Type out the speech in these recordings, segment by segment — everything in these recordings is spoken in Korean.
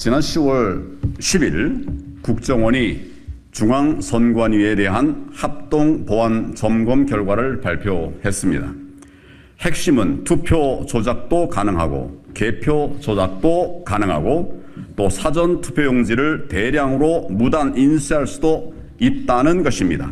지난 10월 10일 국정원이 중앙선관위에 대한 합동보안 점검 결과를 발표했습니다. 핵심은 투표 조작도 가능하고 개표 조작도 가능하고 또 사전 투표용지를 대량으로 무단 인쇄할 수도 있다는 것입니다.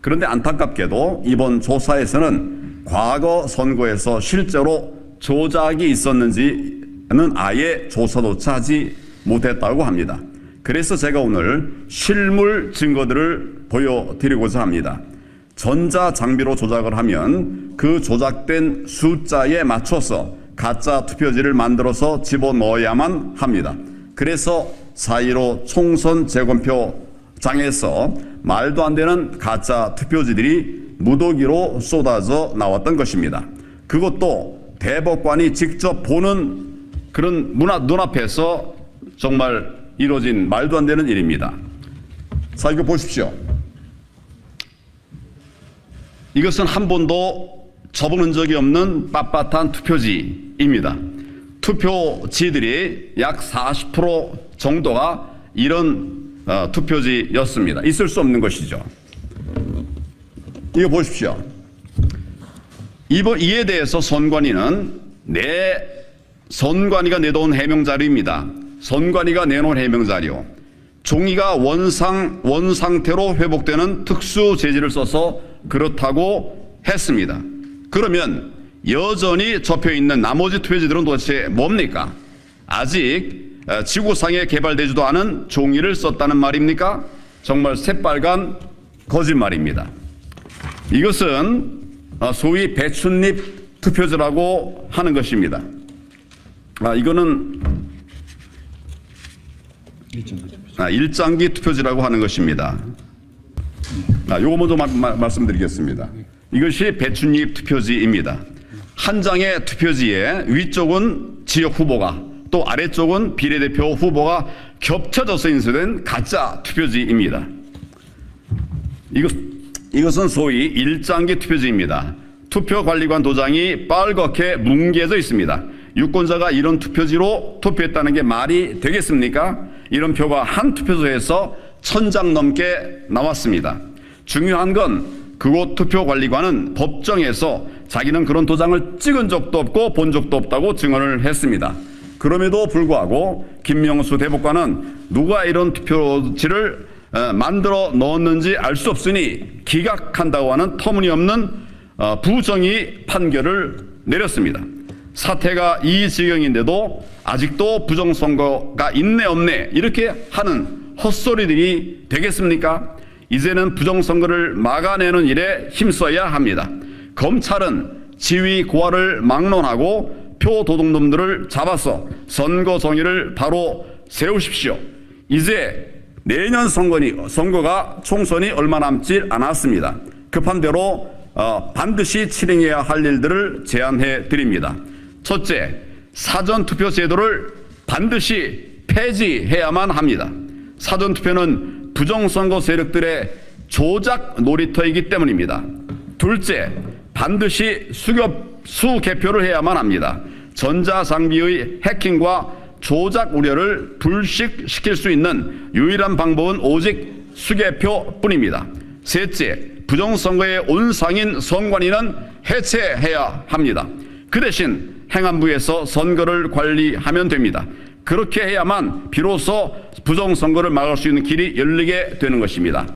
그런데 안타깝게도 이번 조사에서는 과거 선거에서 실제로 조작이 있었는지는 아예 조사조차 하지 못했다고 합니다. 그래서 제가 오늘 실물 증거들을 보여드리고자 합니다. 전자장비로 조작을 하면 그 조작된 숫자에 맞춰서 가짜 투표지를 만들어서 집어넣어야만 합니다. 그래서 4.15 총선 재검표장에서 말도 안 되는 가짜 투표지들이 무더기로 쏟아져 나왔던 것입니다. 그것도 대법관이 직접 보는 그런 눈앞에서 정말 이루어진 말도 안 되는 일입니다. 자, 이거 보십시오. 이것은 한 번도 접어본 적이 없는 빳빳한 투표지입니다. 투표지들이 약 40% 정도가 이런 투표지였습니다. 있을 수 없는 것이죠. 이거 보십시오. 이에 대해서 선관위는 선관위가 내놓은 해명 자료입니다. 선관위가 내놓은 해명 자료. 종이가 원상태로 회복되는 특수 재질을 써서 그렇다고 했습니다. 그러면 여전히 접혀있는 나머지 투표지들은 도대체 뭡니까? 아직 지구상에 개발되지도 않은 종이를 썼다는 말입니까? 정말 새빨간 거짓말입니다. 이것은 소위 배춧잎 투표지라고 하는 것입니다. 이거는 일장기 투표지라고 하는 것입니다. 요거 먼저 말씀드리겠습니다. 이것이 배춧잎 투표지입니다. 한 장의 투표지에 위쪽은 지역 후보가 또 아래쪽은 비례대표 후보가 겹쳐져서 인쇄된 가짜 투표지입니다. 이것은 소위 일장기 투표지입니다. 투표관리관 도장이 빨갛게 뭉개져 있습니다. 유권자가 이런 투표지로 투표했다는 게 말이 되겠습니까? 이런 표가 한 투표소에서 1000장 넘게 나왔습니다. 중요한 건 그곳 투표관리관은 법정에서 자기는 그런 도장을 찍은 적도 없고 본 적도 없다고 증언을 했습니다. 그럼에도 불구하고 김명수 대법관은 누가 이런 투표지를 만들어 넣었는지 알 수 없으니 기각한다고 하는 터무니없는 부정의 판결을 내렸습니다. 사태가 이 지경인데도 아직도 부정선거가 있네 없네 이렇게 하는 헛소리들이 되겠습니까? 이제는 부정선거를 막아내는 일에 힘써야 합니다. 검찰은 지위 고하를 막론하고 표 도둑놈들을 잡아서 선거 정의를 바로 세우십시오. 이제 내년 선거가 총선이 얼마 남지 않았습니다. 급한 대로 반드시 실행해야 할 일들을 제안해 드립니다. 첫째, 사전투표 제도를 반드시 폐지해야만 합니다. 사전투표는 부정선거 세력들의 조작 놀이터이기 때문입니다. 둘째, 반드시 수개표를 해야만 합니다. 전자장비의 해킹과 조작 우려를 불식시킬 수 있는 유일한 방법은 오직 수개표뿐입니다. 셋째, 부정선거의 온상인 선관위는 해체해야 합니다. 그 대신 행안부에서 선거를 관리하면 됩니다. 그렇게 해야만 비로소 부정선거를 막을 수 있는 길이 열리게 되는 것입니다.